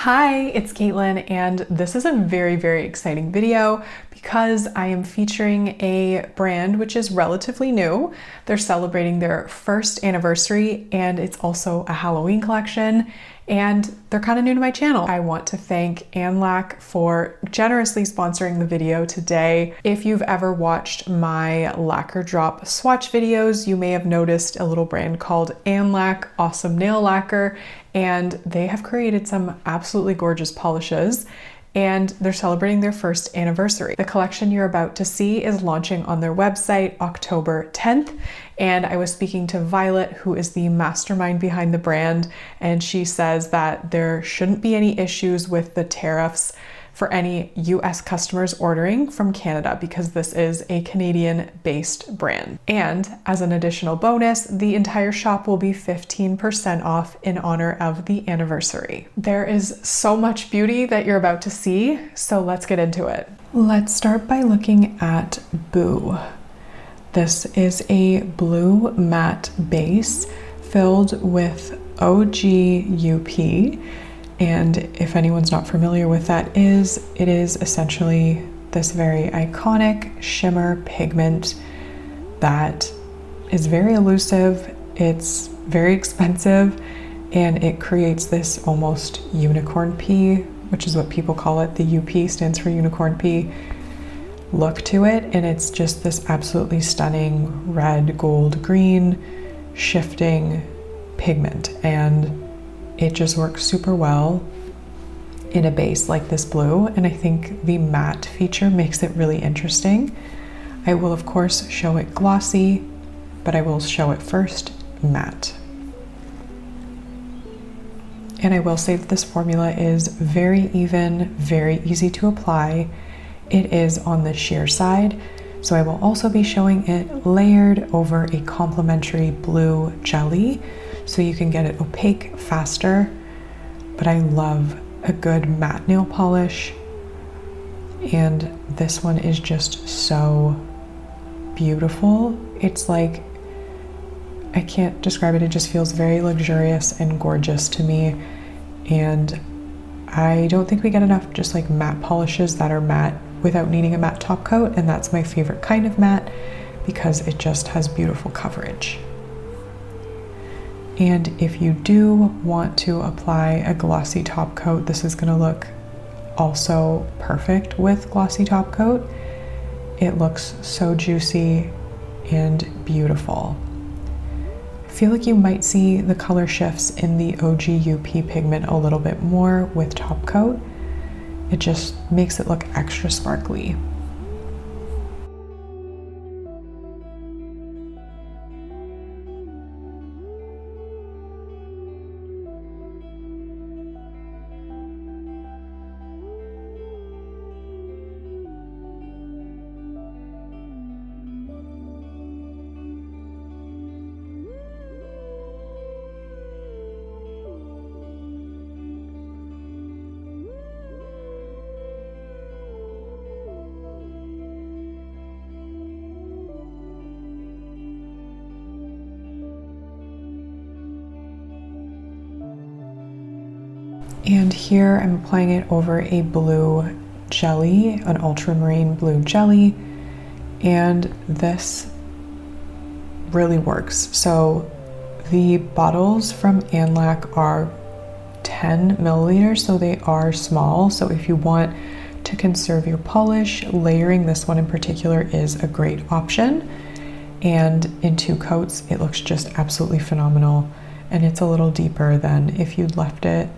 Hi, it's Caitlin, and this is a very exciting video because I am featuring a brand which is relatively new. They're celebrating their first anniversary, and it's also a Halloween collection, and they're kind of new to my channel. I want to thank ANLAC for generously sponsoring the video today. If you've ever watched my lacquer drop swatch videos, you may have noticed a little brand called ANLAC Awesome Nail Lacquer, and they have created some absolutely gorgeous polishes, and they're celebrating their first anniversary. The collection you're about to see is launching on their website October 10th, and I was speaking to Violet, who is the mastermind behind the brand, and she says that there shouldn't be any issues with the tariffs for any US customers ordering from Canada because this is a Canadian-based brand. And as an additional bonus, the entire shop will be 15% off in honor of the anniversary. There is so much beauty that you're about to see, so let's get into it. Let's start by looking at Boo. This is a blue matte base filled with OG UP. And if anyone's not familiar with that it is essentially this very iconic shimmer pigment that is very elusive, it's very expensive, and it creates this almost unicorn pea, which is what people call it. The UP stands for unicorn pea look to it, and it's just this absolutely stunning red, gold, green shifting pigment, and it just works super well in a base like this blue, and I think the matte feature makes it really interesting. I will of course show it glossy, but I will show it first matte. And I will say that this formula is very even, very easy to apply. It is on the sheer side, so I will also be showing it layered over a complementary blue jelly, so you can get it opaque faster. But I love a good matte nail polish, and this one is just so beautiful. It's like, I can't describe it, it just feels very luxurious and gorgeous to me, and I don't think we get enough just like matte polishes that are matte without needing a matte top coat, and that's my favorite kind of matte because it just has beautiful coverage. And if you do want to apply a glossy top coat, this is going to look also perfect with glossy top coat. It looks so juicy and beautiful. I feel like you might see the color shifts in the OG UP pigment a little bit more with top coat. It just makes it look extra sparkly. And here I'm applying it over a blue jelly, an ultramarine blue jelly, and this really works. So the bottles from ANLAC are 10 milliliters, so they are small. So if you want to conserve your polish, layering this one in particular is a great option. And in 2 coats, it looks just absolutely phenomenal. And it's a little deeper than if you'd left it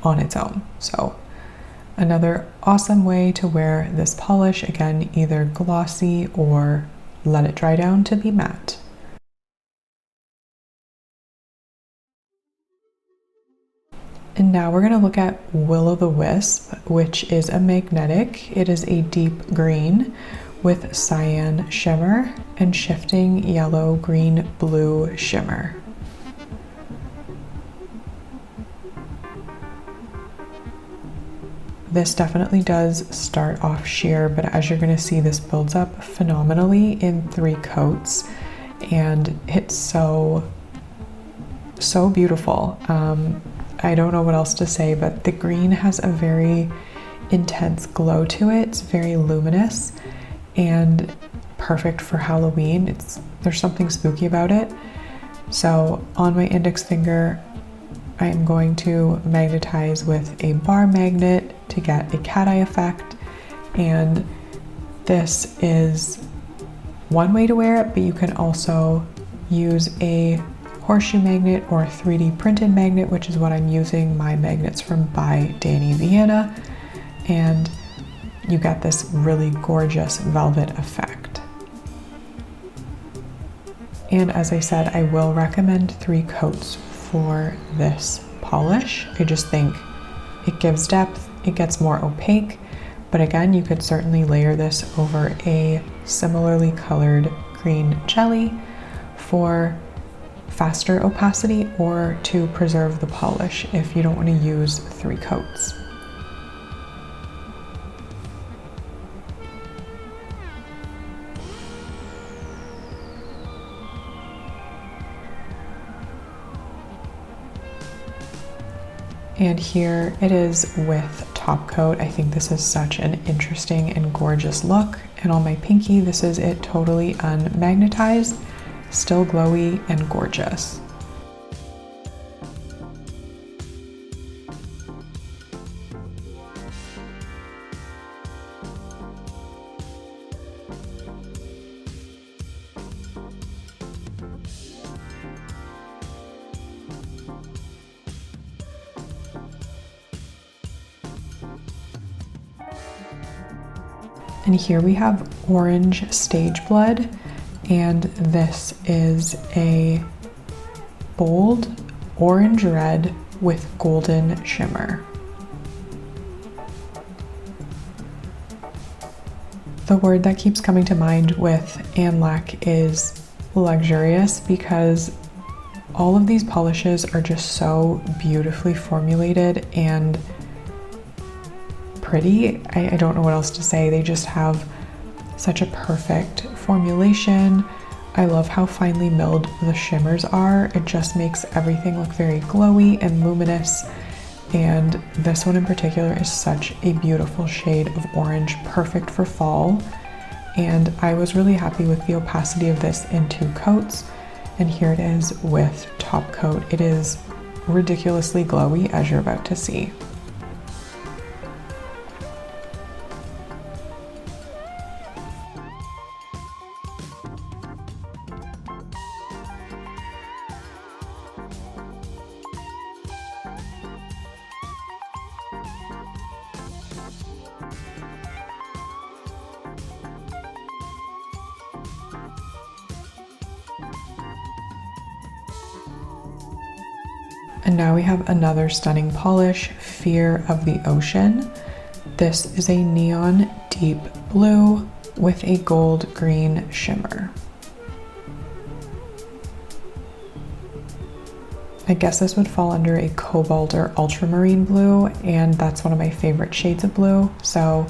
on its own. So another awesome way to wear this polish, again, either glossy or let it dry down to be matte. And now we're going to look at Willow the Wisp, which is a magnetic. It is a deep green with cyan shimmer and shifting yellow, green, blue shimmer. This definitely does start off sheer, but as you're going to see, this builds up phenomenally in 3 coats, and it's so beautiful. I don't know what else to say, but the green has a very intense glow to it. It's very luminous and perfect for Halloween. There's something spooky about it. So on my index finger, I am going to magnetize with a bar magnet to get a cat eye effect. And this is one way to wear it, but you can also use a horseshoe magnet or a 3D printed magnet, which is what I'm using. My magnets from by Danny Vienna, and you get this really gorgeous velvet effect. And as I said, I will recommend 3 coats for this polish. I just think it gives depth, it gets more opaque, but again, you could certainly layer this over a similarly colored green jelly for faster opacity or to preserve the polish if you don't want to use 3 coats. And here it is with top coat. I think this is such an interesting and gorgeous look. And on my pinky, this is it totally unmagnetized, still glowy and gorgeous. And here we have orange stage blood, and this is a bold orange red with golden shimmer. The word that keeps coming to mind with ANLAC is luxurious, because all of these polishes are just so beautifully formulated and pretty. I don't know what else to say. They just have such a perfect formulation. I love how finely milled the shimmers are. It just makes everything look very glowy and luminous. And this one in particular is such a beautiful shade of orange, perfect for fall. And I was really happy with the opacity of this in 2 coats. And here it is with top coat. It is ridiculously glowy, as you're about to see. And now we have another stunning polish, Fear of the Ocean. This is a neon deep blue with a gold green shimmer. I guess this would fall under a cobalt or ultramarine blue, and that's one of my favorite shades of blue. So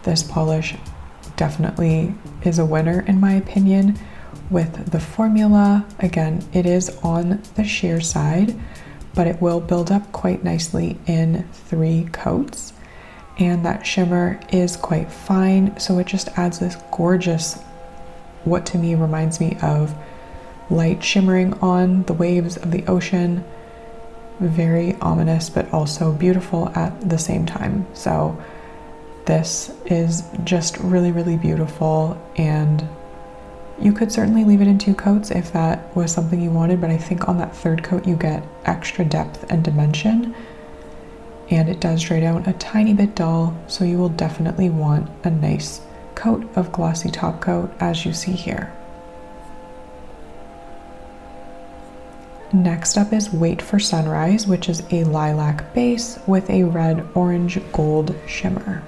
this polish definitely is a winner in my opinion. With the formula, again, it is on the sheer side, but it will build up quite nicely in 3 coats. And that shimmer is quite fine, so it just adds this gorgeous, what to me reminds me of light shimmering on the waves of the ocean. Very ominous, but also beautiful at the same time. So this is just really, really beautiful, and you could certainly leave it in 2 coats if that was something you wanted, but I think on that 3rd coat you get extra depth and dimension, and it does dry down a tiny bit dull, so you will definitely want a nice coat of glossy top coat, as you see here. Next up is Wait for Sunrise, which is a lilac base with a red, orange, gold shimmer.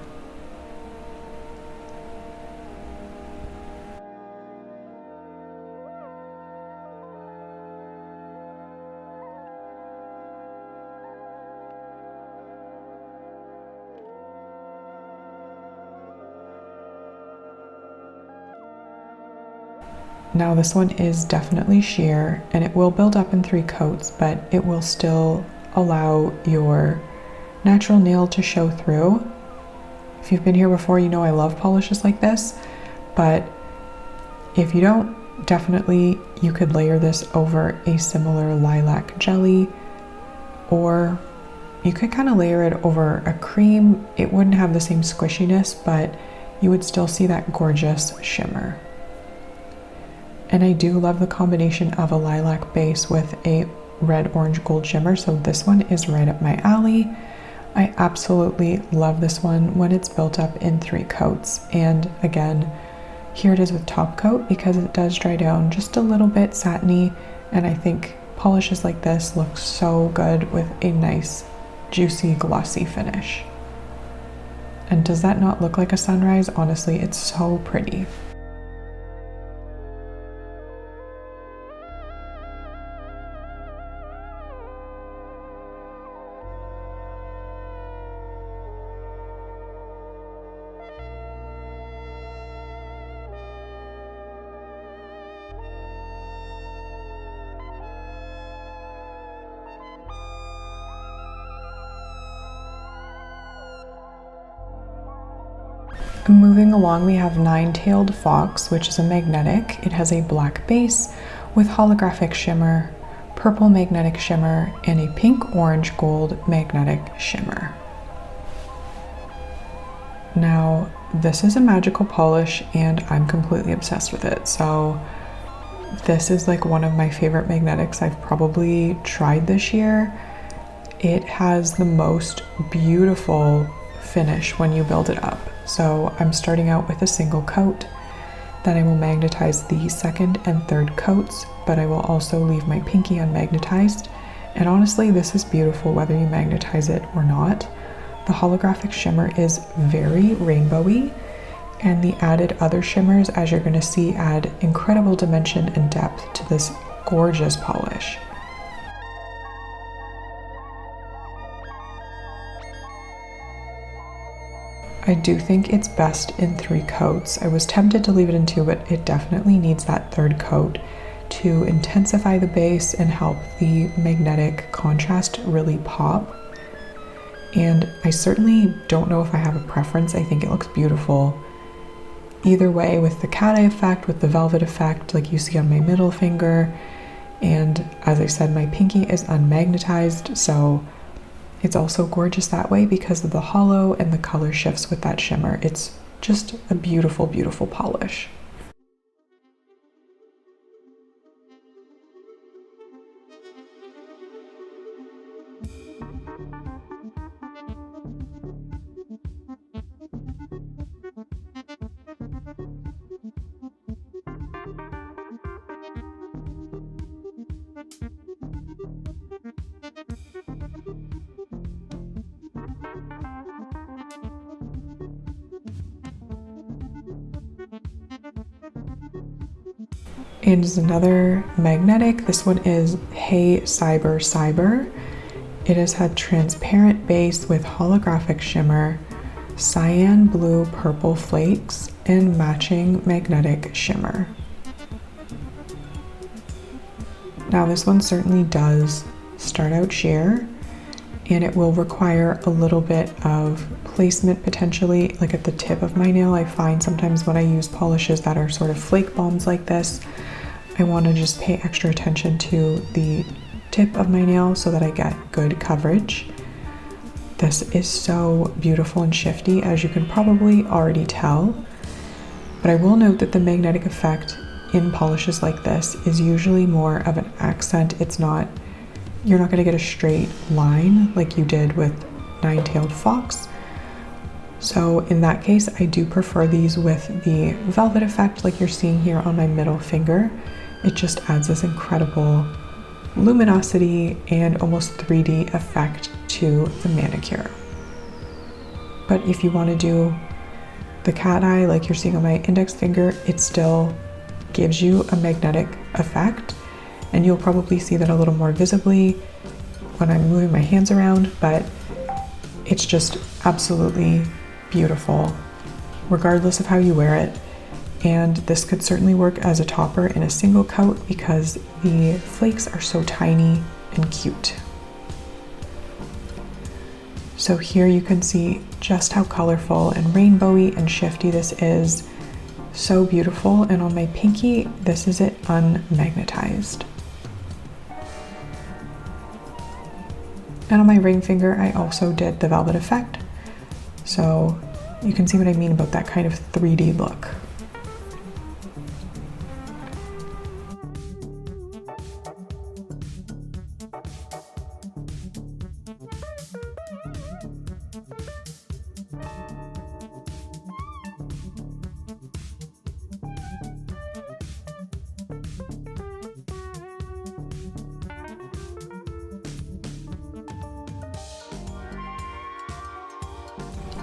Now this one is definitely sheer, and it will build up in 3 coats, but it will still allow your natural nail to show through. If you've been here before, you know I love polishes like this, but if you don't, definitely you could layer this over a similar lilac jelly, or you could kind of layer it over a cream. It wouldn't have the same squishiness, but you would still see that gorgeous shimmer. And I do love the combination of a lilac base with a red, orange, gold shimmer, so this one is right up my alley. I absolutely love this one when it's built up in 3 coats. And again, here it is with top coat because it does dry down just a little bit satiny, and I think polishes like this look so good with a nice, juicy, glossy finish. And does that not look like a sunrise? Honestly, it's so pretty. Moving along, we have Ninetailed Fox, which is a magnetic. It has a black base with holographic shimmer, purple magnetic shimmer, and a pink, orange, gold magnetic shimmer. Now, this is a magical polish and I'm completely obsessed with it. So this is like one of my favorite magnetics I've probably tried this year. It has the most beautiful finish when you build it up. So I'm starting out with a single coat, then I will magnetize the second and third coats, but I will also leave my pinky unmagnetized. And honestly, this is beautiful whether you magnetize it or not. The holographic shimmer is very rainbowy, and the added other shimmers, as you're going to see, add incredible dimension and depth to this gorgeous polish. I do think it's best in 3 coats. I was tempted to leave it in 2, but it definitely needs that third coat to intensify the base and help the magnetic contrast really pop. And I certainly don't know if I have a preference. I think it looks beautiful either way, with the cat eye effect, with the velvet effect like you see on my middle finger. And as I said, my pinky is unmagnetized, so it's also gorgeous that way because of the hollow and the color shifts with that shimmer. It's just a beautiful, beautiful polish. And is another magnetic. This one is Hey Cyber Cyber. It has had transparent base with holographic shimmer, cyan blue purple flakes, and matching magnetic shimmer. Now this one certainly does start out sheer, and it will require a little bit of placement potentially, like at the tip of my nail. I find sometimes when I use polishes that are sort of flake bombs like this, I want to just pay extra attention to the tip of my nail so that I get good coverage. This is so beautiful and shifty, as you can probably already tell. But I will note that the magnetic effect in polishes like this is usually more of an accent. It's not, you're not going to get a straight line like you did with Ninetailed Fox. So in that case, I do prefer these with the velvet effect like you're seeing here on my middle finger. It just adds this incredible luminosity and almost 3D effect to the manicure. But if you want to do the cat eye like you're seeing on my index finger, it still gives you a magnetic effect, and you'll probably see that a little more visibly when I'm moving my hands around, but it's just absolutely beautiful regardless of how you wear it. And this could certainly work as a topper in a single coat because the flakes are so tiny and cute. So here you can see just how colorful and rainbowy and shifty this is. So beautiful. And on my pinky, this is it unmagnetized. And on my ring finger, I also did the velvet effect. So you can see what I mean about that kind of 3D look.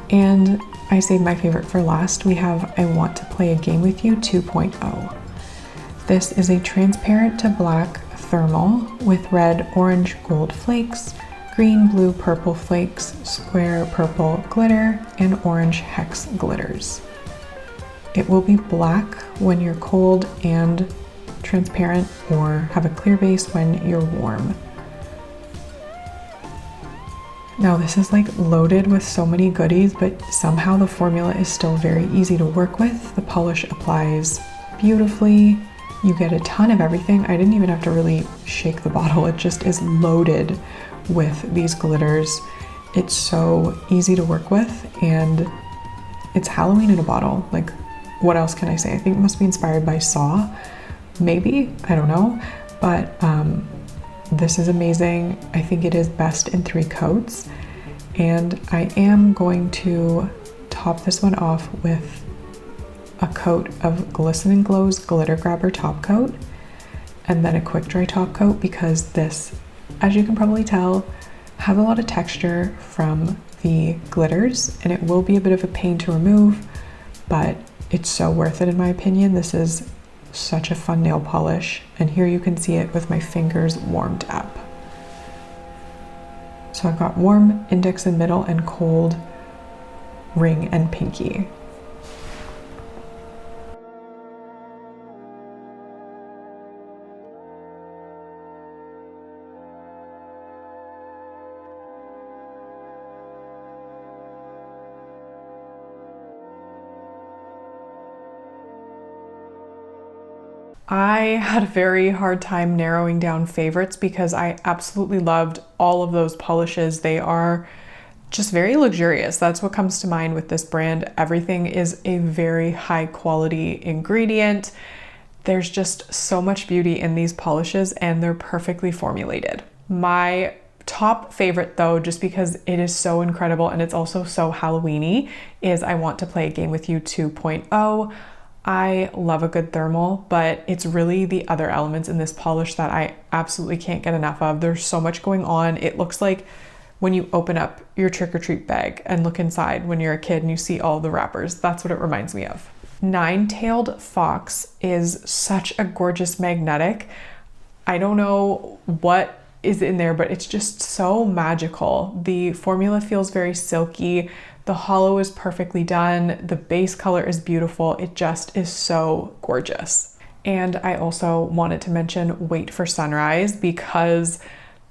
And I saved my favorite for last. We have I Want to Play a Game with You 2.0. This is a transparent to black thermal with red, orange, gold flakes, green, blue, purple flakes, square purple glitter, and orange hex glitters. It will be black when you're cold and transparent, or have a clear base when you're warm. Now this is like loaded with so many goodies, but somehow the formula is still very easy to work with. The polish applies beautifully. You get a ton of everything. I didn't even have to really shake the bottle. It just is loaded with these glitters. It's so easy to work with, and it's Halloween in a bottle. Like, what else can I say? I think it must be inspired by Saw, maybe, I don't know. But this is amazing. I think it is best in 3 coats. And I am going to top this one off with a coat of Glisten & Glow's Glitter Grabber Top Coat, and then a quick dry top coat, because this, as you can probably tell, have a lot of texture from the glitters, and it will be a bit of a pain to remove, but it's so worth it in my opinion. This is such a fun nail polish, and here you can see it with my fingers warmed up. So I've got warm index and middle and cold ring and pinky. I had a very hard time narrowing down favorites because I absolutely loved all of those polishes. They are just very luxurious. That's what comes to mind with this brand. Everything is a very high quality ingredient. There's just so much beauty in these polishes, and they're perfectly formulated. My top favorite though, just because it is so incredible and it's also so Halloween-y, is I Want to Play a Game with You 2.0. I love a good thermal, but it's really the other elements in this polish that I absolutely can't get enough of. There's so much going on. It looks like when you open up your trick-or-treat bag and look inside when you're a kid and you see all the wrappers. That's what it reminds me of. Ninetailed Fox is such a gorgeous magnetic. I don't know what is in there, but it's just so magical. The formula feels very silky. The hollow is perfectly done. The base color is beautiful. It just is so gorgeous. And I also wanted to mention Wait for Sunrise, because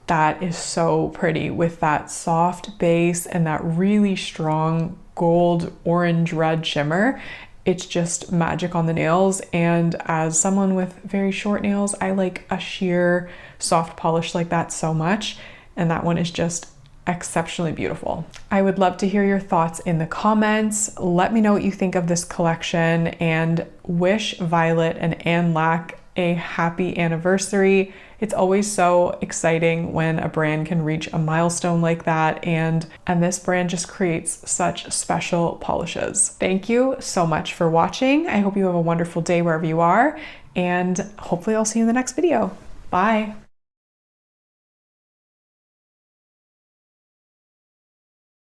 that is so pretty with that soft base and that really strong gold, orange, red shimmer. It's just magic on the nails. And as someone with very short nails, I like a sheer soft polish like that so much. And that one is just exceptionally beautiful. I would love to hear your thoughts in the comments. Let me know what you think of this collection, and wish Violet and ANLAC a happy anniversary. It's always so exciting when a brand can reach a milestone like that, and this brand just creates such special polishes. Thank you so much for watching. I hope you have a wonderful day wherever you are, and hopefully I'll see you in the next video. Bye.